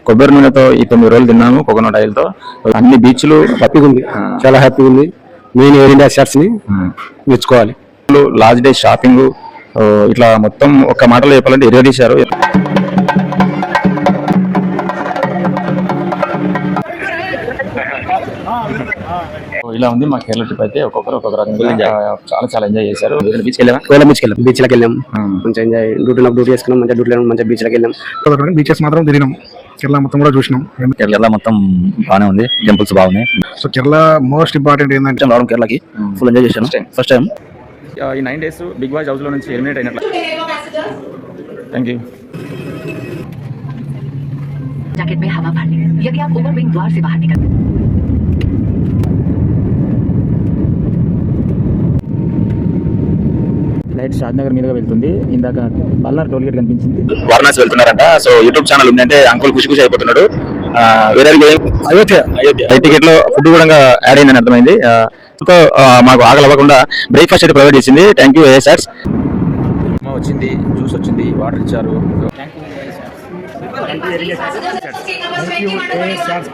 కొబ్బరి నూనెతో ఈ 9 రోజులు తిన్నాము కోకోనట్ ఆయిల్ తో. అన్ని బీచ్లు హ్యాపీగా ఉంది, చాలా హ్యాపీగా ఉంది. మెయిన్ ఎయిర్ ఇండియా షర్ట్స్ ని మెచ్చుకోవాలి. లాస్ట్ డే షాపింగ్ ఇట్లా మొత్తం ఒక్క మాటలో చెప్పాలంటే ఎరగదీశారు. ఇలా ఉంది మా కేరళ ట్రిప్ అయితే. ఒక్కొక్క రకంగా చాలా ఎంజాయ్ చేశారు. బీచ్కి వెళ్ళాం మంచిగా ఎంజాయ్. డ్యూటీ చేసుకున్నాం, మంచిగా డ్యూటీ మంచిగా బీచ్లకు వెళ్ళాం. బీచెస్ మాత్రం తిరిగినాం. కేరళ మొత్తం కూడా చూసినాం. కేరళ మొత్తం బాగానే ఉంది, టెంపుల్స్ బాగున్నాయి. సో కేరళ మోస్ట్ ఇంపార్టెంట్ ఏంటంటే రావడం కేరళకి ఫుల్ ఎంజాయ్ చేశాను ఫస్ట్ టైం. ఈ 9 days బిగ్ బాస్ హౌస్ లో నుంచి ఎలిమినేట్ అయినట్లు. Thank you. जैकेट में हवा भरने यदि आप ओवरविंग द्वार से बाहर निकल ఫ్లైట్ షాద్నగర్ మీదుగా వెళ్తుంది. ఇందాక పల్నాడు టోల్ గేట్ కనిపించింది. వారణాసి వెళ్తున్నారంట. సో యూట్యూబ్ ఛానల్ ఉందంటే అంకుల్ ఖుషి అయిపోతున్నాడు. వేరే అయోధ్య టికెట్ లో ఫుడ్ కూడా యాడ్ అయిందని అర్థమైంది. మాకు ఆకలి అవ్వకుండా బ్రేక్ఫాస్ట్ అయితే ప్రొవైడ్ చేసింది. థ్యాంక్ యూ ఏఎస్ఆర్స్. వచ్చింది, జ్యూస్ వచ్చింది, వాటర్ ఇచ్చారు.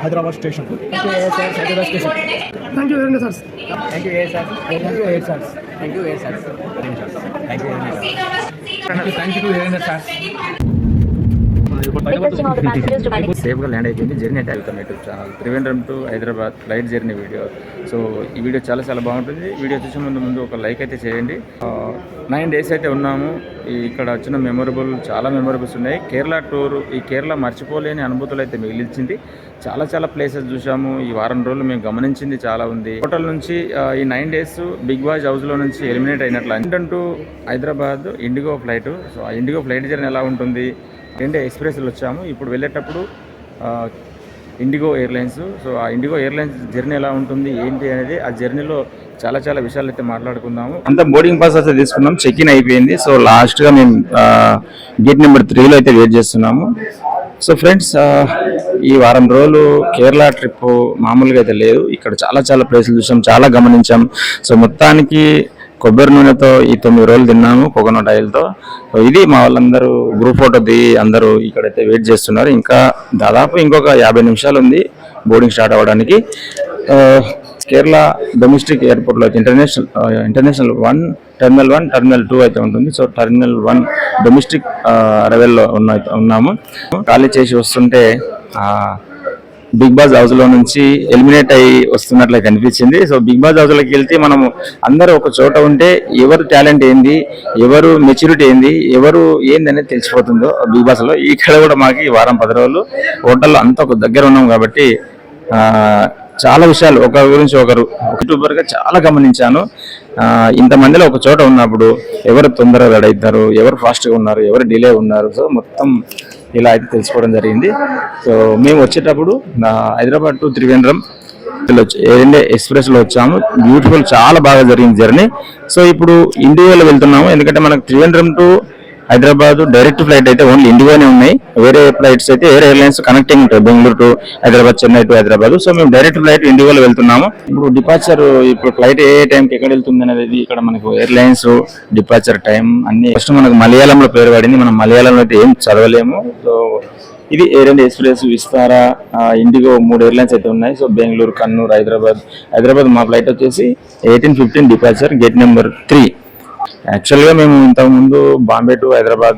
హైదరాబాద్ స్టేషన్. సేఫ్ గా ల్యాండ్ అయిపోయింది. జర్నీ అయితే వెళ్తాం YouTube channel Trivandrum to Hyderabad flight journey video. So ఈ వీడియో చాలా బాగుంటుంది. వీడియో చూసే ముందు ఒక లైక్ అయితే చేయండి. 9 days అయితే ఉన్నాము. ఇక్కడ వచ్చిన చాలా మెమొరబుల్స్ ఉన్నాయి. కేరళ టూర్, ఈ కేరళ మర్చిపోలేని అనుభూతులు అయితే మిగిలించింది. చాలా ప్లేసెస్ చూసాము. ఈ వారం రోజులు మేము గమనించింది చాలా ఉంది. హోటల్ నుంచి ఈ 9 days బిగ్ బాస్ హౌస్ లో నుంచి ఎలిమినేట్ అయినట్లు. London to Hyderabad IndiGo flight. So ఆ ఇండిగో ఫ్లైట్ జర్నీ ఎలా ఉంటుంది? 2 ఎక్స్ప్రెస్లు వచ్చాము. ఇప్పుడు వెళ్ళేటప్పుడు ఇండిగో ఎయిర్లైన్స్. సో ఆ ఇండిగో ఎయిర్లైన్స్ జర్నీ ఎలా ఉంటుంది ఏంటి అనేది ఆ జర్నీలో చాలా విషయాలు అయితే మాట్లాడుకుందాము. అంతా బోర్డింగ్ పాస్ అయితే తీసుకున్నాం. చెక్ ఇన్ అయిపోయింది. సో లాస్ట్ గా మేము గేట్ నెంబర్ 3లో అయితే వెయిట్ చేస్తున్నాము. సో ఫ్రెండ్స్, ఈ వారం రోజులు కేరళ ట్రిప్ మామూలుగా అయితే లేదు. ఇక్కడ చాలా ప్లేసులు చూసాం, చాలా గమనించాం. సో మొత్తానికి కొబ్బరి నూనెతో ఈ 9 రోజులు తిన్నాము కోకోనట్ ఆయిల్తో. సో ఇది మా వాళ్ళందరూ గ్రూప్ ఫోటో దిగి అందరూ ఇక్కడైతే వెయిట్ చేస్తున్నారు. ఇంకా దాదాపు ఇంకొక 50 నిమిషాలు ఉంది బోర్డింగ్ స్టార్ట్ అవ్వడానికి. కేరళ డొమెస్టిక్ ఎయిర్పోర్ట్లో అయితే ఇంటర్నేషనల్ 1 టెర్మినల్ 1 టెర్మినల్ 2 అయితే ఉంటుంది. సో టెర్మినల్ 1 డొమెస్టిక్ అరైవల్లో ఉన్నాము. ఖాళీ చేసి వస్తుంటే బిగ్ బాస్ హౌస్ లో నుంచి ఎలిమినేట్ అయ్యి వస్తున్నట్లు కనిపించింది. సో బిగ్ బాస్ హౌస్ లోకి వెళ్తే మనము అందరూ ఒక చోట ఉంటే ఎవరు టాలెంట్ ఏంది, ఎవరు మెచ్యూరిటీ ఏంది, ఎవరు ఏంది అనేది తెలిసిపోతుందో బిగ్ బాస్ లో. ఇక్కడ కూడా మాకు ఈ వారం 10 రోజులు హోటల్లో అంతా ఒక దగ్గర ఉన్నాం కాబట్టి చాలా విషయాలు ఒకరి గురించి ఒకరు యూట్యూబర్ గా చాలా గమనించాను. ఇంతమందిలో ఒక చోట ఉన్నప్పుడు ఎవరు తొందరగా రెడీ అవుతారు, ఎవరు ఫాస్ట్ గా ఉన్నారు, ఎవరు డిలే ఉన్నారు. సో మొత్తం ఇలా అయితే తెలుసుకోవడం జరిగింది. సో మేము వచ్చేటప్పుడు Hyderabad to Trivandrum air India express లో వచ్చాము. బ్యూటిఫుల్, చాలా బాగా జరిగింది జర్నీ. సో ఇప్పుడు ఇండిగోలో వెళ్తున్నాము. ఎందుకంటే మనకు Trivandrum to Hyderabad direct flight అయితే ఓన్లీ ఇండిగోనే ఉన్నాయి. వేరే ఫ్లైట్స్ అయితే ఎయిర్ ఎయిర్లైన్స్ కనెక్టింగ్ ఉంటాయి, Bengaluru to Hyderabad, Chennai to Hyderabad. So మేము డైరెక్ట్ ఫ్లైట్ ఇండిగోలో వెళ్తున్నాము. ఇప్పుడు డిపార్చర్, ఇప్పుడు ఫ్లైట్ ఏ టైంకి ఎక్కడ వెళ్తుంది అనేది ఇక్కడ మనకు ఎయిర్లైన్స్ డిపార్చర్ టైం అన్ని ఫస్ట్ మనకు మలయాళంలో పేరు పడింది. మనం మలయాళంలో అయితే ఏం చదవలేము. సో ఇది air India express, Vistara, IndiGo 3 airlines అయితే ఉన్నాయి. సో బెంగళూరు, కన్నూరు, హైదరాబాద్ మా ఫ్లైట్ వచ్చేసి 18:15 డిపార్చర్, గేట్ నెంబర్ 3. యాక్చువల్గా మేము ఇంతకుముందు బాంబే టు హైదరాబాద్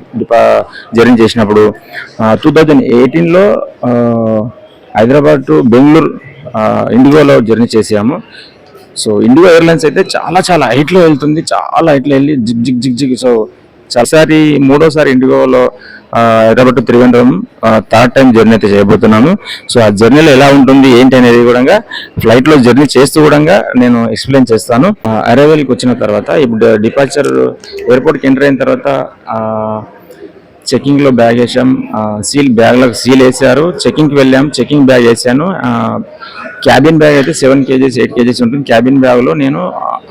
జర్నీ చేసినప్పుడు 2018లో హైదరాబాద్ టు బెంగళూరు ఇండిగోలో జర్నీ చేసాము. సో ఇండిగో ఎయిర్లైన్స్ అయితే చాలా హైట్లో వెళ్తుంది, చాలా హైట్లో వెళ్ళి జిగ్. సో చాలాసారి 3వసారి ఇండిగోలో Hyderabad to Trivandrum 3rd time journey అయితే చేయబోతున్నాను. సో ఆ జర్నీలో ఎలా ఉంటుంది ఏంటి అనేది కూడా ఫ్లైట్ లో జర్నీ చేస్తూ కూడా నేను ఎక్స్ప్లెయిన్ చేస్తాను. అరైవల్కి వచ్చిన తర్వాత ఇప్పుడు డిపార్చర్ ఎయిర్పోర్ట్కి ఎంటర్ అయిన తర్వాత చెకింగ్ లో బ్యాగ్ వేసాం. బ్యాగ్లకు సీల్ వేసారు. చెకింగ్కి వెళ్ళాం, చెకింగ్ బ్యాగ్ వేసాను. క్యాబిన్ బ్యాగ్ అయితే 7 kgs 8 kgs ఉంటుంది. క్యాబిన్ బ్యాగ్లో నేను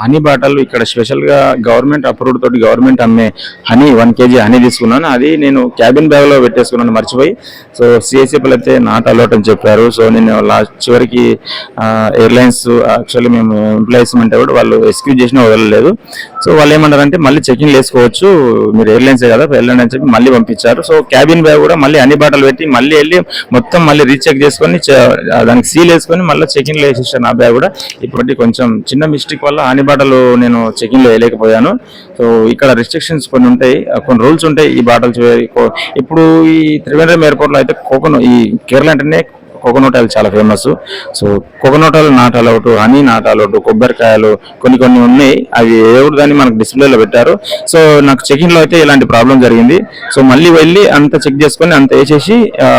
హనీ బాటల్ ఇక్కడ స్పెషల్గా గవర్నమెంట్ అప్రూవ్డ్ తోటి గవర్నమెంట్ అమ్మే హనీ 1 kg హనీ తీసుకున్నాను. అది నేను క్యాబిన్ బ్యాగ్లో పెట్టేసుకున్నాను మర్చిపోయి. సో సిఎస్ఎఫ్లు అయితే నాట్ అలౌట్ అని చెప్పారు. సో నేను చివరికి ఎయిర్లైన్స్ యాక్చువల్లీ మేము ఎంప్లాయీస్ అంటే కూడా వాళ్ళు ఎక్స్క్యూజ్ చేసినా వదలలేదు. సో వాళ్ళు ఏమంటారంటే మళ్ళీ చెకింగ్ వేసుకోవచ్చు, మీరు ఎయిర్లైన్సే కదా వెళ్ళండి అని చెప్పి మళ్ళీ పంపించారు. సో క్యాబిన్ బ్యాగ్ కూడా మళ్ళీ అన్ని బాటలు పెట్టి మళ్ళీ వెళ్ళి మొత్తం మళ్ళీ రీచెక్ చేసుకొని దానికి సీల్ వేసుకొని మళ్ళీ చెకింగ్ లో వేసేసాను. నా బ్యాగ్ కూడా ఇప్పటి కొంచెం చిన్న మిస్టేక్ వల్ల అన్ని బాటలు నేను చెకింగ్ లో వేయలేకపోయాను. సో ఇక్కడ రిస్ట్రిక్షన్స్ కొన్ని ఉంటాయి, కొన్ని రూల్స్ ఉంటాయి. ఈ బాటల్స్ ఇప్పుడు ఈ త్రివేంద్రం ఎయిర్పోర్ట్ లో అయితే ఈ కేరళ అంటేనే కోకోనట్ ఆయిల్ చాలా famous. So coconut oil not allowed, honey not allowed, కొబ్బరికాయలు కొన్ని ఉన్నాయి. అవి ఎవరు దాన్ని మనకు డిస్ప్లేలో పెట్టారు. సో నాకు చెకింగ్ లో అయితే ఇలాంటి ప్రాబ్లం జరిగింది. సో మళ్ళీ వెళ్ళి అంత చెక్ చేసుకొని అంత వేసేసి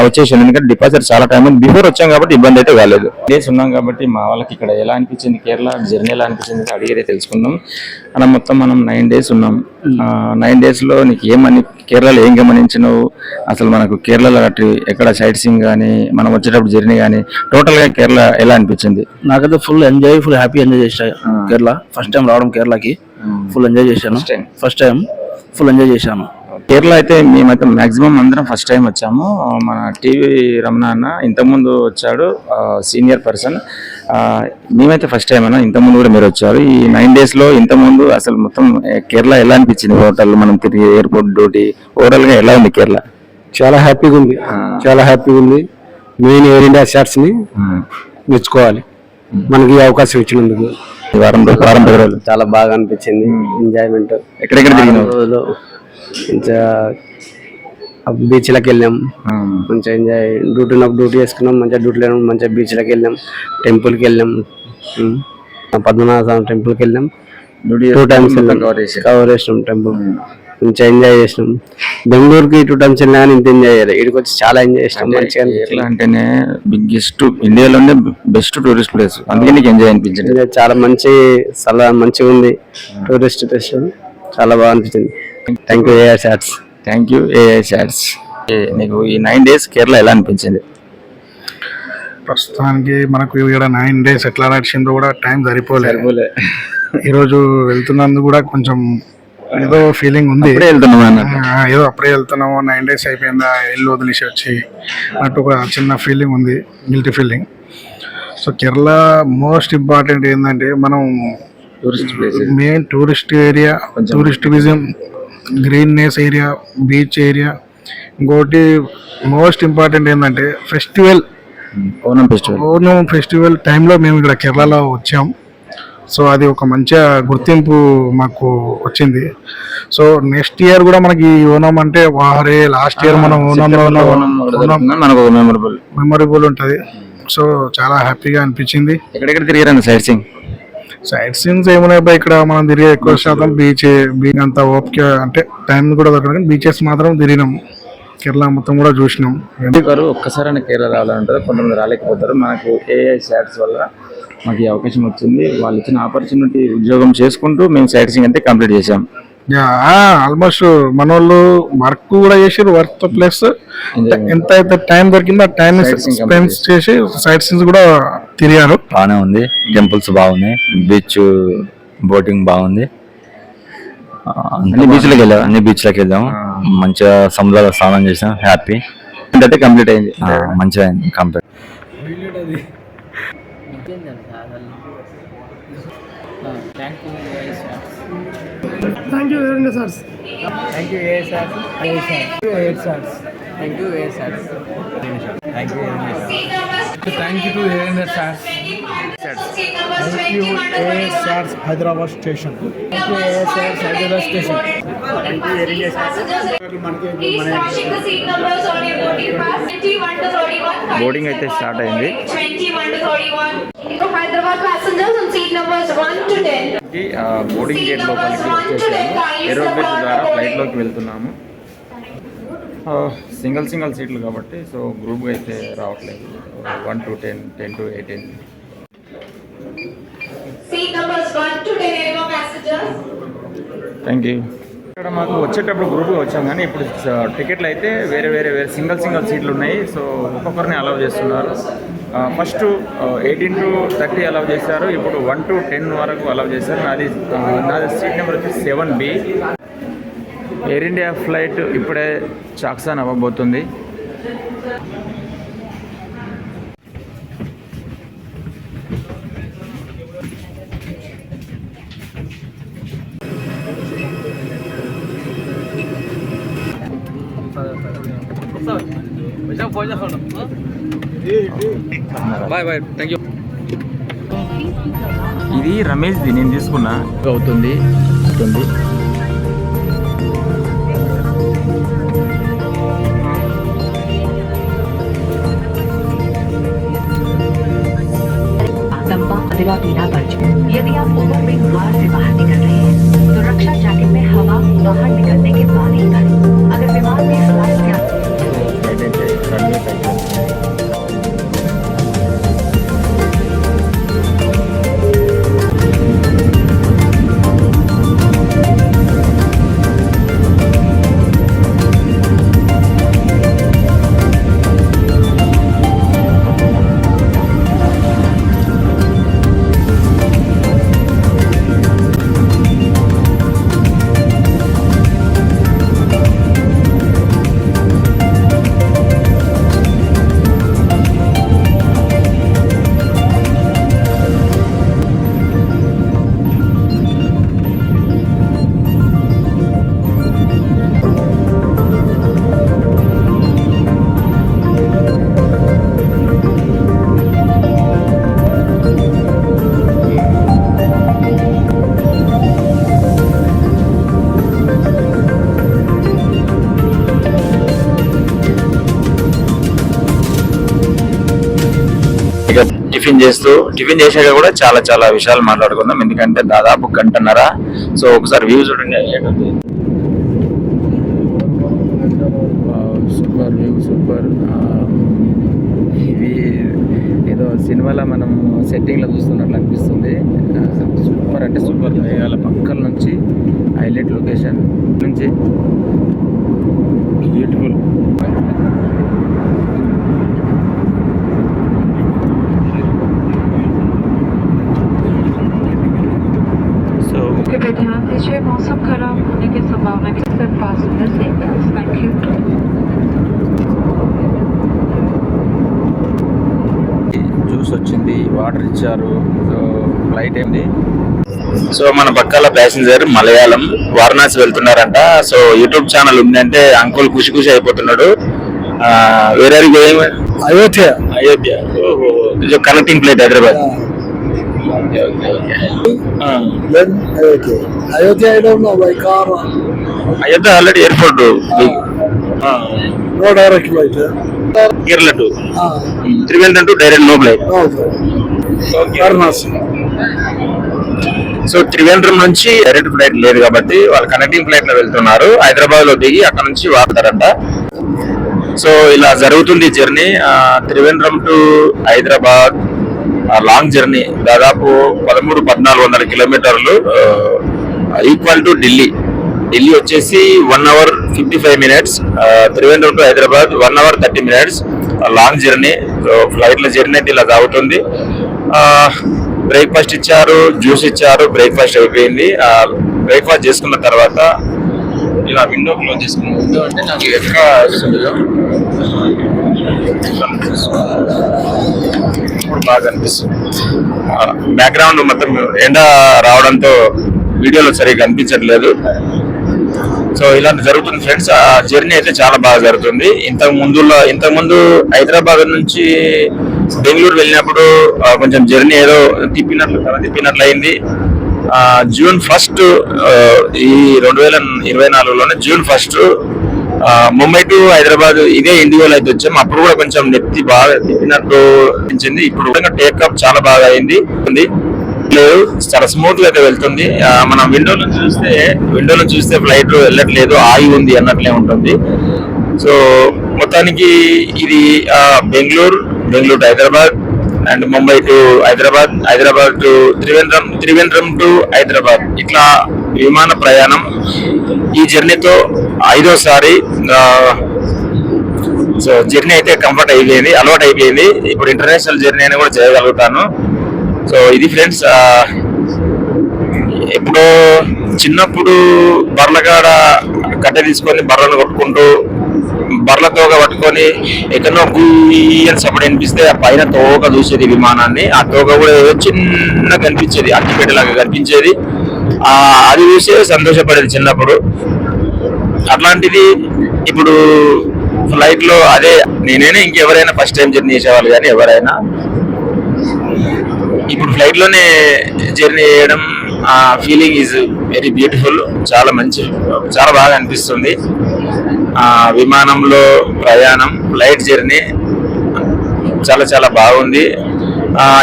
వచ్చేసాను. ఎందుకంటే డిపాజిట్ చాలా టైం ఉంది, బిఫోర్ వచ్చాం కాబట్టి ఇబ్బంది అయితే కాలేదు. డేస్ ఉన్నాం కాబట్టి మా వాళ్ళకి ఇక్కడ ఎలా అనిపించింది కేరళ జర్నీ ఎలా అనిపించింది అడిగితే తెలుసుకుందాం. అలా మొత్తం మనం 9 days ఉన్నాం. 9 days లో నీకు ఏమని కేరళలో ఏం గమనించినావు, అసలు మనకు కేరళలో ఎక్కడ సైట్ సీయింగ్ కానీ మనం వచ్చేటప్పుడు జర్నీ కానీ టోటల్ గా కేరళ ఎలా అనిపించింది? నాకైతే ఫుల్ హ్యాపీ ఎంజాయ్ చేశాను కేరళ. ఫస్ట్ టైం రావడం కేరళకి ఫుల్ ఎంజాయ్ చేశాను. ఫస్ట్ టైం ఫుల్ ఎంజాయ్ చేశాను. కేరళ అయితే మేమైతే మాక్సిమం అందరం ఫస్ట్ టైం వచ్చాము. మన టీవీ రమణ అన్న ఇంతకుముందు వచ్చాడు, సీనియర్ పర్సన్. మేమైతే ఫస్ట్ టైం అన్న, ఇంతకుముందు కూడా మీరు వచ్చారు. ఈ 9 days లో ఇంతకుముందు అసలు మొత్తం కేరళ ఎలా అనిపించింది? హోటల్ మనం తిరిగి ఎయిర్పోర్ట్ డ్యూటీ ఓవరాల్ గా ఎలా ఉంది కేరళ? చాలా హ్యాపీగా ఉంది, చాలా హ్యాపీగా ఉంది. మెయిన్ ఎయిర్ ఇండియా షార్ట్స్ ని మెచ్చుకోవాలి మనకి ఈ అవకాశం ఇచ్చినందుకు. వారం రోజులు చాలా బాగా అనిపించింది. ఎంజాయ్మెంట్ ఎక్కడెక్కడ రోజులు మంచిగా బీచ్లకు వెళ్ళాం, మంచిగా ఎంజాయ్. డ్యూటీ చేసుకున్నాం, మంచిగా డ్యూటీలో వెళ్ళాం, మంచిగా బీచ్లకు వెళ్ళాం, టెంపుల్కి వెళ్ళాం, పద్మనాభ స్వామి టెంపుల్కి వెళ్ళాం. 2 times కవర్ చేసినాం టెంపుల్, మంచిగా ఎంజాయ్ చేసినాం. బెంగళూరుకి 2 times వెళ్ళినా కానీ ఇంత ఎంజాయ్ చేయాలి. ఇక్కడికి వచ్చి చాలా ఎంజాయ్ చేసినాం. మంచిగా కేరళ అంటేనే బిగ్గెస్ట్ ఇండియాలోనే బెస్ట్ టూరిస్ట్ ప్లేస్, అందుకే నీకు ఎంజాయ్ అనిపించింది. చాలా మంచిగా ఉంది. టూరిస్ట్ ప్లేస్ చాలా బాగా అనిపించింది. Thank you AR shots. Thank you AI shots. నీకు ఈ 9 days కేరళ ఎలా అనిపించింది? ప్రస్తుతానికి మనకు ఇక్కడ 9 days ఎట్లా నడిచిందో కూడా టైం సరిపోలేదు. ఈరోజు వెళ్తున్నందుకు కూడా కొంచెం ఏదో ఫీలింగ్ ఉంది. ఏదో అప్పుడే వెళ్తున్నాము, 9 days అయిపోయిందా, ఇల్లు వదిలేసి వచ్చి అన్నట్టు ఒక చిన్న ఫీలింగ్ ఉంది, guilty feeling. So Kerala most important ఏంటంటే మనం main tourist area, tourist vision, greenness area, beach area. ఇంకోటి మోస్ట్ ఇంపార్టెంట్ ఏంటంటే ఫెస్టివల్, ఓనం ఫెస్టివల్ టైంలో మేము ఇక్కడ కేరళలో వచ్చాం. సో అది ఒక మంచి గుర్తింపు మాకు వచ్చింది. సో నెక్స్ట్ ఇయర్ కూడా మనకి ఓనం అంటే వారే లాస్ట్ ఇయర్ మనం ఓనంలో మెమొరబుల్ ఉంటుంది. సో చాలా హ్యాపీగా అనిపించింది. ఎక్కడెక్కడ తిరిగారండి సైట్ సీన్స్ ఏమున్నాయి ఇక్కడ మనం తిరిగే ఎక్కువ శాతం బీచ్ అంతా ఓపిక అంటే టైం కూడా దొరకదు. బీచెస్ మాత్రం తిరిగినాం, కేరళ మొత్తం కూడా చూసినాం. ఒక్కసారి కేరళ రావాలంటారు, కొంతమంది రాలేకపోతారు. మనకు ఏఐ షాట్స్ వల్ల మాకు ఈ అవకాశం వచ్చింది. వాళ్ళు ఇచ్చిన ఆపర్చునిటీ ఉద్యోగం చేసుకుంటూ మేము సైట్ సీయింగ్ అయితే కంప్లీట్ చేసాం. ఆల్మోస్ట్ మన వాళ్ళు వర్క్ కూడా చేసారు, వర్క్ ప్లస్ ఎంత అయితే టైం దొరికిందో ఆ టైం స్పెండ్ చేసి సైట్ సీన్స్ కూడా తిరిగారు. బాగానే ఉంది, టెంపుల్స్ బాగున్నాయి, బీచ్ బోటింగ్ బాగుంది. అన్ని బీచ్లకు వెళ్ళాము, మంచిగా సముద్రాలు స్నానం చేసాం. హ్యాపీ అయితే కంప్లీట్ అయింది, మంచిగా అయింది complete. Thank you very much, sir. Thank you, sir. Thank you, sir. Thank you, sir. Thank you very much. Thank you to ANS, sir. Thank you ASRs Hyderabad station. Thank you, ASRs Hyderabad station. Thank you very much, sir. Please come check the seat numbers on your boarding pass. 21 to 31. Boarding అయితే start అయింది. 21 to 31. For Hyderabad passengers on seat numbers 1 to 10. Boarding gate లోపలికి వచ్చేసాము. ఏరోబేస్ ద్వారా ఫ్లైట్లోకి వెళ్తున్నాము. Single సీట్లు కాబట్టి so గ్రూప్గా అయితే రావట్లేదు. 1 to 10, 10 to 18. Seat numbers 1 to 10 passengers. Thank you. ఇక్కడ అక్కడ మాకు వచ్చేటప్పుడు గ్రూప్గా వచ్చాం, కానీ ఇప్పుడు టికెట్లు అయితే వేరే సింగిల్ సీట్లు ఉన్నాయి. సో ఒక్కొక్కరిని అలౌ చేస్తున్నారు. ఫస్ట్ 18 to 30 అలౌ చేశారు, ఇప్పుడు 1 to 10 వరకు అలౌ చేశారు. నాది సీట్ నెంబర్ వచ్చి 7B. ఎయిర్ ఇండియా ఫ్లైట్ ఇప్పుడే చాక్సాన్ అవ్వబోతుంది. Bye thank you. ఇది రమేష్ది, నేను తీసుకున్నా అవుతుంది. लंबा अदला पीला पर्च। यदि आप ओवरविंग द्वार से बाहर निकल रहे हैं तो रक्षा जैकेट में हवा बाहर निकलने के बाद ही करें। अगर विमान में फ्लाइट या టిఫిన్ చేసాక కూడా చాలా విషయాలు మాట్లాడుకుందాం, ఎందుకంటే దాదాపు గంటన్నర. సో ఒకసారి వ్యూ చూడండి. సూపర్. ఇది ఏదో సినిమాలో మనం సెట్టింగ్లో చూస్తున్నట్లు అనిపిస్తుంది. సూపర్ అంటే సూపర్. మేఘాల పక్కల నుంచి హైలైట్ లొకేషన్ నుంచి బ్యూటిఫుల్. कृपया ध्यान दीजिए, मौसम खराब होने की संभावना के साथ passenger safety. Thank you. Juice వచ్చింది, వాటర్ ఇచ్చారు. సో ఫ్లైట్ ఏంది. సో మన పక్కల ప్యాసింజర్ మలయాళం వారణాసి వెళ్తున్నారంట. సో యూట్యూబ్ ఛానల్ ఉందంటే అంకుల్ ఖుషి అయిపోతున్నాడు. వేరే Ayodhya connecting flight Hyderabad. Ayodhya, I don't know, by car. Ayodhya already airport. No direct flight. Kerala to Trivandrum to direct no flight. Varanasi. So Trivandrum నుంచి direct flight లేదు కాబట్టి వాళ్ళు కనెక్టింగ్ ఫ్లైట్ లో వెళ్తున్నారు. హైదరాబాద్ లో దిగి అక్కడ నుంచి వాడతారంట. సో ఇలా జరుగుతుంది journey. Trivandrum to Hyderabad long journey, దాదాపు 1300-1400 కిలోమీటర్లు, ఈక్వల్ టు ఢిల్లీ వచ్చేసి 1 hour 55 minutes. Trivandrum to Hyderabad 1 hour 30 minutes long journey. ఫ్లైట్ల జర్నీ అయితే ఇలా సాగుతుంది. బ్రేక్ఫాస్ట్ ఇచ్చారు, జ్యూస్ ఇచ్చారు, బ్రేక్ఫాస్ట్ అయిపోయింది. బ్రేక్ఫాస్ట్ చేసుకున్న తర్వాత ఇలా విండో క్లోజ్ చేసుకున్నాం. విండో అంటే నాకు ఎక్కడ బాగా అనిపిస్తుంది. బ్యాక్గ్రౌండ్ మొత్తం ఎండ రావడంతో వీడియోలో సరిగ్గా కనిపించట్లేదు. సో ఇలా జరుగుతుంది ఫ్రెండ్స్. ఆ జర్నీ అయితే చాలా బాగా జరుగుతుంది. ఇంతకుముందు హైదరాబాద్ నుంచి బెంగళూరు వెళ్ళినప్పుడు కొంచెం జర్నీ ఏదో తిప్పినట్లు అయింది. జూన్ 1 ఈ 2024లోనే జూన్ 1 ముంబై టు హైదరాబాద్ ఇదే ఇండిగోలో అయితే వచ్చాం. అప్పుడు కూడా కొంచెం నెత్తి బాగా తిప్పినట్టు అనిపించింది. ఇప్పుడు టేకప్ చాలా బాగా అయింది, లేదు చాలా స్మూత్ గా అయితే వెళ్తుంది. మనం విండోలో చూస్తే ఫ్లైట్ వెళ్ళట్లేదు, ఆగి ఉంది అన్నట్లే ఉంటుంది. సో మొత్తానికి ఇది Bengaluru to Hyderabad and Mumbai to Hyderabad, Hyderabad to Trivandrum, Trivandrum to Hyderabad, ఇట్లా విమాన ప్రయాణం. ఈ జర్నీతో 5వసారి. సో జర్నీ అయితే కంఫర్ట్ అయిపోయింది, అలవాటు అయిపోయింది. ఇప్పుడు ఇంటర్నేషనల్ జర్నీ అని కూడా చేయగలుగుతాను. సో ఇది ఫ్రెండ్స్. ఎప్పుడో చిన్నప్పుడు బర్లగాడ కట్టె తీసుకొని బర్రెలను కొట్టుకుంటూ బర్ల తోక పట్టుకొని ఎక్కడో గుయ్యని సపడి అనిపిస్తే ఆ పైన తోక చూసేది విమానాన్ని. ఆ తోక కూడా ఏదో చిన్న కనిపించేది, అగ్గిపెట్టెలాగా కనిపించేది. అది చూసే సంతోషపడేది చిన్నప్పుడు. అట్లాంటిది ఇప్పుడు ఫ్లైట్ లో అదే నేనైనా ఇంకెవరైనా ఫస్ట్ టైం జర్నీ చేసేవాళ్ళు, కానీ ఎవరైనా ఇప్పుడు ఫ్లైట్ లోనే జర్నీ చేయడం ఆ ఫీలింగ్ ఈజ్ వెరీ బ్యూటిఫుల్. చాలా మంచి, చాలా బాగా అనిపిస్తుంది. విమానంలో ప్రయాణం, ఫ్లైట్ జర్నీ చాలా చాలా బాగుంది.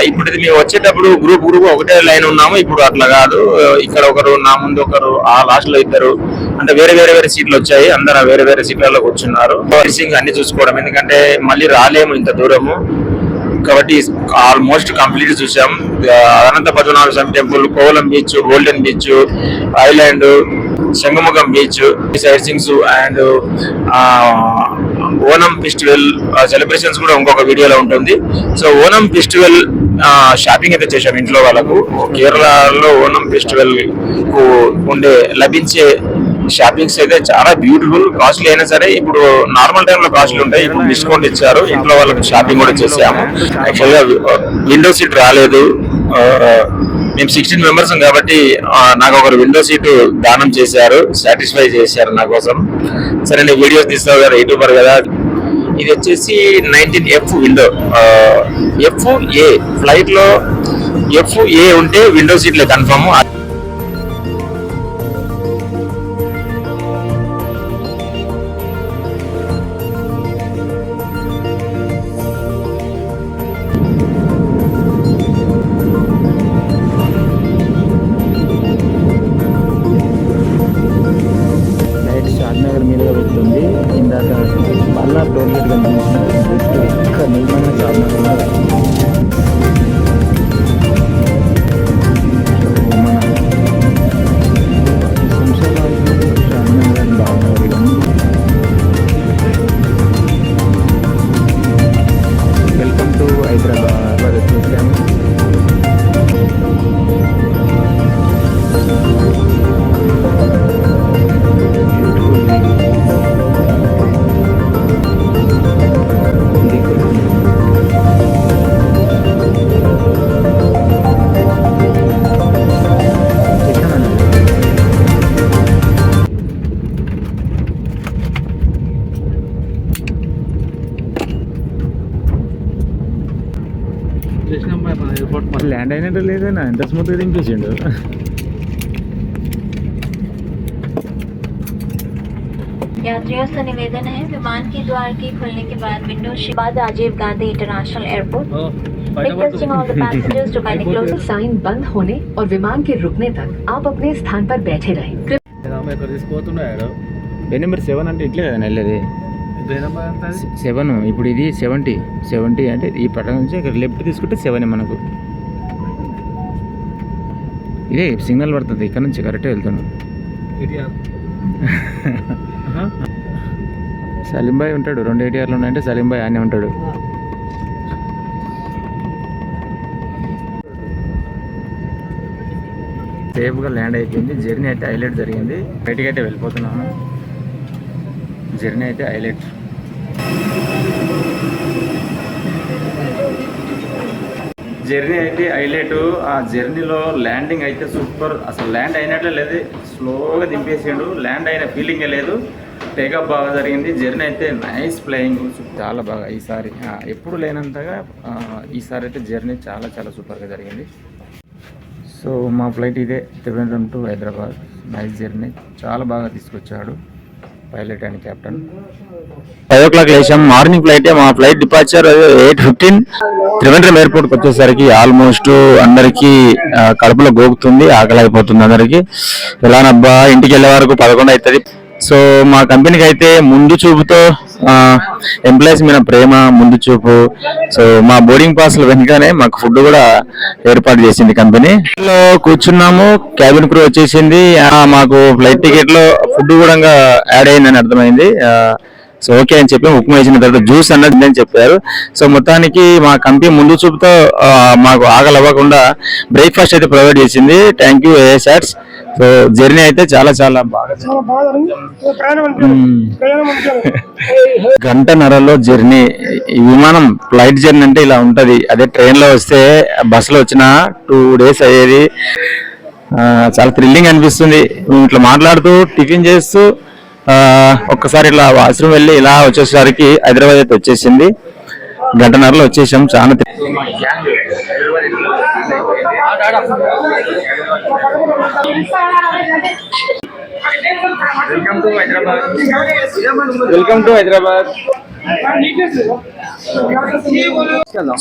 ఇప్పుడు ఇది మేము వచ్చేటప్పుడు గ్రూప్ ఒకటే లైన్ ఉన్నాము. ఇప్పుడు అట్లా కాదు, ఇక్కడ ఒకరు, నా ముందు ఒకరు, ఆ లాస్ట్ లో ఇద్దరు, అంటే వేరే వేరే సీట్లు వచ్చాయి. అందరూ వేరే వేరే సీట్లలో కూర్చున్నారు. అన్ని చూసుకోవడం, ఎందుకంటే మళ్ళీ రాలేము ఇంత దూరము కాబట్టి ఆల్మోస్ట్ కంప్లీట్ చూసాం. Anantha Padmanabha Swamy temple, Kovalam beach, golden beach, island, Shanghumukham beach, sight seeings and Onam festival celebrations కూడా ఇంకొక వీడియోలో ఉంటుంది. సో ఓనం ఫెస్టివల్ షాపింగ్ అయితే చేశాం ఇంట్లో వాళ్ళకు. కేరళలో ఓనం ఫెస్టివల్ కు లభించే షాపింగ్స్ అయితే చాలా బ్యూటిఫుల్. కాస్ట్లీ అయినా సరే ఇప్పుడు నార్మల్ టైంలో కాస్ట్లీ ఉంటాయి, ఇప్పుడు డిస్కౌంట్ ఇచ్చారు. ఇంట్లో వాళ్ళకి షాపింగ్ కూడా చేసాము. యాక్చువల్గా విండో సీట్ రాలేదు. మేము 16 మెంబర్స్ కాబట్టి నాకు ఒకరు విండో సీటు దానం చేశారు, సాటిస్ఫై చేశారు నా కోసం. సరే నేను వీడియోస్ తీస్తావు కదా, యూట్యూబర్ కదా. ఇది వచ్చేసి 19F విండో, FA ఫ్లైట్ లో FA ఉంటే విండో సీట్లే కన్ఫర్మ్. షాద్నగర్ మీదుగా వెళ్తుంది. ఇందాక మళ్ళా టోల్గేట్ కనిపించింది. ఇక్కడ నిర్మాణ షాద్నగర్ మన శంషాబాద్ షాద్నగర్ బాగుంది. వెల్కమ్ టు హైదరాబాద్ వచ్చేసాము. ల్యాండ్ అయినట్టు లేదన్నా, ఎంత స్మూత్గా దింపేసిండు. यात्रियों से निवेदन है, विमान के द्वार के खुलने के बाद विंडो बाद Rajiv Gandhi international airport requesting all the passengers to kindly close साइन बंद होने और विमान के रुकने तक आप अपने स्थान पर बैठे रहें. బే నెంబర్ 7 అంటే ఇట్లే కదా వెళ్ళేది. 7 ఇప్పుడు ఇది 70 అంటే ఈ పట్టణం నుంచి ఇక్కడ లెఫ్ట్ తీసుకుంటే 7 మనకు. ఇదే సిగ్నల్ పడుతుంది, ఇక్కడ నుంచి కరెక్ట్గా వెళ్తున్నాం. సలీంబాయ్ ఉంటాడు, 2 ATRలు ఉన్నాయంటే సలీంబాయ్ ఆయనే ఉంటాడు. సేఫ్గా ల్యాండ్ అయిపోయింది. జర్నీ అయితే హైలైట్ జరిగింది. బయటికి అయితే వెళ్ళిపోతున్నాము. జర్నీ అయితే హైలైట్. జర్నీ అయితే హైలైట్. ఆ జర్నీలో ల్యాండింగ్ అయితే సూపర్. అసలు ల్యాండ్ అయినట్లే లేదు, స్లోగా దింపేసిండు. ల్యాండ్ అయిన ఫీలింగే లేదు. టేకప్ బాగా జరిగింది. జర్నీ అయితే నైస్ ఫ్లయింగ్, చాలా బాగా. ఈసారి ఎప్పుడు లేనంతగా ఈసారి అయితే జర్నీ చాలా చాలా సూపర్గా జరిగింది. సో మా ఫ్లైట్ ఇదే, Trivandrum to Hyderabad. Nice journey, చాలా బాగా తీసుకొచ్చాడు పైలట్ అండ్ కెప్టెన్. 5 o'clock లేచాం. Morning flight. మా ఫ్లైట్ డిపార్చర్ 8:15. త్రివేంద్రం ఎయిర్పోర్ట్కి వచ్చేసరికి ఆల్మోస్ట్ అందరికీ కడుపులో గోగుతుంది, ఆకలి అయిపోతుంది అందరికి. ఎలానబ్బా ఇంటికి వెళ్ళే వరకు 11 అవుతుంది. సో మా కంపెనీకి అయితే ముందు చూపుతో ఎంప్లాయీస్ మీద ప్రేమ, ముందు చూపు. సో మా బోర్డింగ్ పాస్ల వెనుకనే మాకు ఫుడ్ కూడా ఏర్పాటు చేసింది కంపెనీ. లో కూర్చున్నాము, క్యాబిన్ క్రూ వచ్చేసింది. మాకు ఫ్లైట్ టికెట్ లో ఫుడ్ కూడా యాడ్ అయిందని అర్థమైంది. సో ఓకే అని చెప్పి ఉప్మా వేసిన తర్వాత జ్యూస్ అన్నది అని చెప్పారు. సో మొత్తానికి మా కంపెనీ ముందు చూపుతో మాకు ఆకలి అవ్వకుండా బ్రేక్ఫాస్ట్ అయితే ప్రొవైడ్ చేసింది. థ్యాంక్ యూ ఏఎస్ఆర్స్. సో జర్నీ అయితే చాలా చాలా బాగా, గంటన్నరలో జర్నీ. ఈ విమానం ఫ్లైట్ జర్నీ అంటే ఇలా ఉంటది. అదే ట్రైన్ లో వస్తే, బస్సులో వచ్చిన 2 days అయ్యేది. చాలా థ్రిల్లింగ్ అనిపిస్తుంది. ఇట్లా మాట్లాడుతూ టిఫిన్ చేస్తూ ఒక్కసారి ఇట్లా వాష్రూమ్ వెళ్ళి ఇలా వచ్చేసరికి హైదరాబాద్ అయితే వచ్చేసింది. గంటన్నరలో వచ్చేసాం. చాలా welcome to Hyderabad.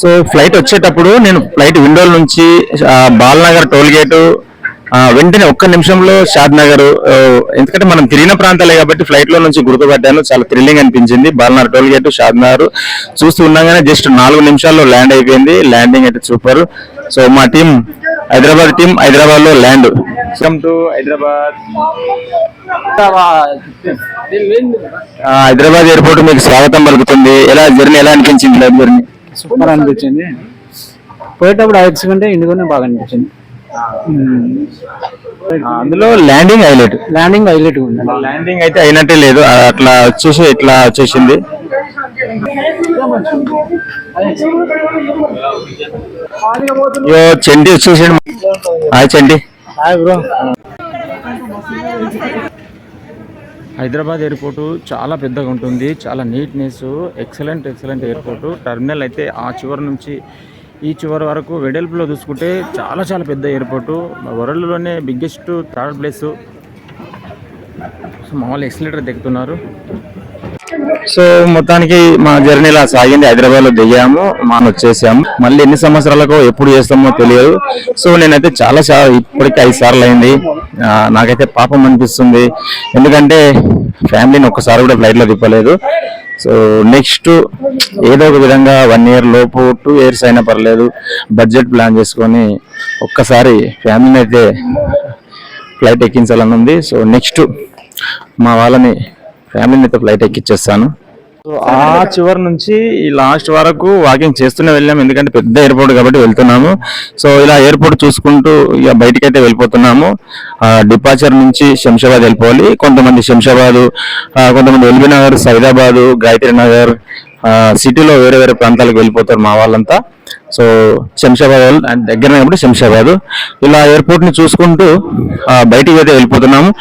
So flight వచ్చేటప్పుడు నేను ఫ్లైట్ విండోల నుంచి బాలనగర్ టోల్ గేటు, వెంటనే ఒక్క నిమిషంలో షాద్ నగర్, ఎందుకంటే మనం తిరిగిన ప్రాంతాలే కాబట్టి ఫ్లైట్ లో నుంచి గుర్తుపట్టాను. చాలా థ్రిల్లింగ్ అనిపించింది. బాలనగర్ టోల్ గేట్, షాద్ నగర్ చూస్తూ ఉండగానే జస్ట్ 4 నిమిషాల్లో ల్యాండ్ అయిపోయింది. ల్యాండింగ్ అయితే సూపర్. సో మా టీం హైదరాబాద్ లో land. Welcome to Hyderabad. Hyderabad airport మీకు స్వాగతం పలుకుతుంది. జర్నీ ఎలా అనిపించింది? ఫ్లైట్ జర్నీ సూపర్ అనిపించింది. పోయేటప్పుడు ఐట్స్ కంటే ఇండిగోనే బాగా అనిపించింది. అందులో ల్యాండింగ్ హైలైట్ ఉంది. ల్యాండింగ్ అయితే అయినట్టే లేదు, అట్లా వచ్చేసి ఇట్లా వచ్చేసింది. చెంటి వచ్చేసాడు. హాయ్ చెంటి. హైదరాబాద్ ఎయిర్పోర్టు చాలా పెద్దగా ఉంటుంది. చాలా నీట్నెస్, ఎక్సలెంట్ ఎయిర్పోర్టు. టర్మినల్ అయితే ఆ చివరి నుంచి ఈ చివరి వరకు వెడల్పులో చూసుకుంటే చాలా చాలా పెద్ద ఎయిర్పోర్టు. వరల్డ్లోనే బిగ్గెస్ట్ 3rd ప్లేస్. సో మామూలు ఎక్సలేటర్ దిగుతున్నారు. సో మొత్తానికి మా జర్నీ ఇలా సాగింది. హైదరాబాద్ లో దిగాము, వచ్చేసాము. మళ్ళీ ఎన్ని సంవత్సరాలకు ఎప్పుడు చేస్తామో తెలియదు. సో నేనైతే ఇప్పటికీ 5 సార్లు అయింది. నాకైతే పాపం అనిపిస్తుంది, ఎందుకంటే ఫ్యామిలీని ఒక్కసారి కూడా ఫ్లైట్ లో తిప్పలేదు. సో నెక్స్ట్ ఏదో ఒక విధంగా 1 year లోపు 2 years అయినా పర్లేదు, బడ్జెట్ ప్లాన్ చేసుకొని ఒక్కసారి ఫ్యామిలీని అయితే ఫ్లైట్ ఎక్కించాలని ఉంది. సో నెక్స్ట్ మా వాళ్ళని ఫ్యామిలీని అయితే ఫ్లైట్ ఎక్కించేస్తాను. సో ఆ చివరి నుంచి ఈ లాస్ట్ వరకు వాకింగ్ చేస్తూనే వెళ్ళాము, ఎందుకంటే పెద్ద ఎయిర్పోర్ట్ కాబట్టి వెళ్తున్నాము. సో ఇలా ఎయిర్పోర్ట్ చూసుకుంటూ ఇక బయటికి అయితే వెళ్ళిపోతున్నాము. డిపార్చర్ నుంచి శంషాబాద్ వెళ్ళిపోవాలి. కొంతమంది శంషాబాదు, కొంతమంది ఎల్బీ నగర్, సైదాబాదు, గాయత్రి నగర్, సిటీలో వేరే వేరే ప్రాంతాలకు వెళ్ళిపోతారు మా వాళ్ళంతా. సో శంషాబాద్ దగ్గరనే కాబట్టి శంషాబాదు. ఇలా ఎయిర్పోర్ట్ ని చూసుకుంటూ బయటికి అయితే వెళ్ళిపోతున్నాము.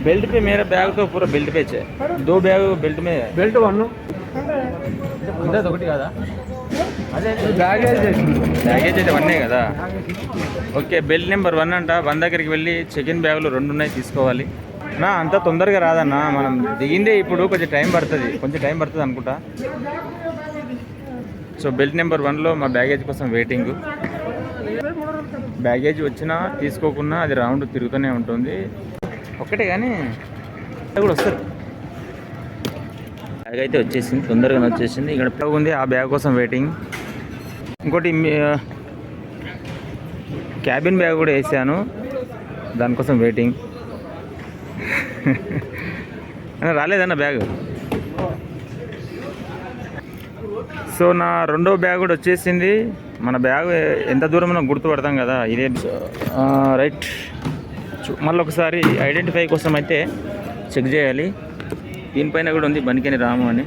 बेल्ट पे मेरा बैग तो पूरा बेल्ट पे है. 2 बैग बेल्ट में है. बेल्ट 1 ఒకటి కదా, అదే బ్యాగేజ్ అయితే 1 కదా. ఓకే, బెల్ట్ నెంబర్ 1 అంట. 1 దగ్గరికి వెళ్ళి చెకిన్ బ్యాగులు 2 ఉన్నాయి, తీసుకోవాలి. అంత తొందరగా రాదన్నా, మనం దిగిందే ఇప్పుడు, కొంచెం టైం పడుతుంది అనుకుంటా. సో బెల్ట్ నెంబర్ 1లో మా బ్యాగేజ్ కోసం వెయిటింగ్. బ్యాగేజ్ వచ్చినా తీసుకోకున్నా అది రౌండ్ తిరుగుతూనే ఉంటుంది. ఒక్కటే కానీ కూడా వస్తారు. బ్యాగ్ అయితే వచ్చేసింది, తొందరగానే వచ్చేసింది. ఇక్కడ బ్యాగ్ ఉంది, ఆ బ్యాగ్ కోసం వెయిటింగ్. ఇంకోటి క్యాబిన్ బ్యాగ్ కూడా వేసాను, దానికోసం వెయిటింగ్. రాలేదన్న బ్యాగ్. సో నా 2వ బ్యాగ్ కూడా వచ్చేసింది. మన బ్యాగ్ ఎంత దూరం గుర్తుపడతాం కదా, ఇదే రైట్. మళ్ళీ ఒకసారి ఐడెంటిఫై కోసం అయితే చెక్ చేయాలి. దీనిపైన కూడా ఉంది బనికేని రాము అని.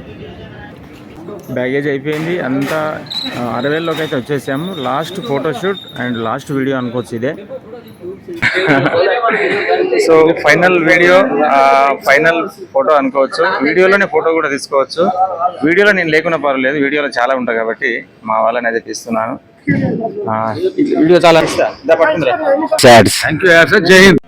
బ్యాగేజ్ అయిపోయింది అంతా. 60,000లోకి అయితే వచ్చేసాము. Last photoshoot and last video అనుకోవచ్చు ఇదే. So final video, final photo అనుకోవచ్చు. వీడియోలోనే ఫోటో కూడా తీసుకోవచ్చు. వీడియోలో నేను లేకున్నా పర్వాలేదు, వీడియోలో చాలా ఉంటాయి కాబట్టి మా వాళ్ళని అయితే తీస్తున్నాను. వీడియో చాలా ఇష్టం. Thank you. జై హింద్.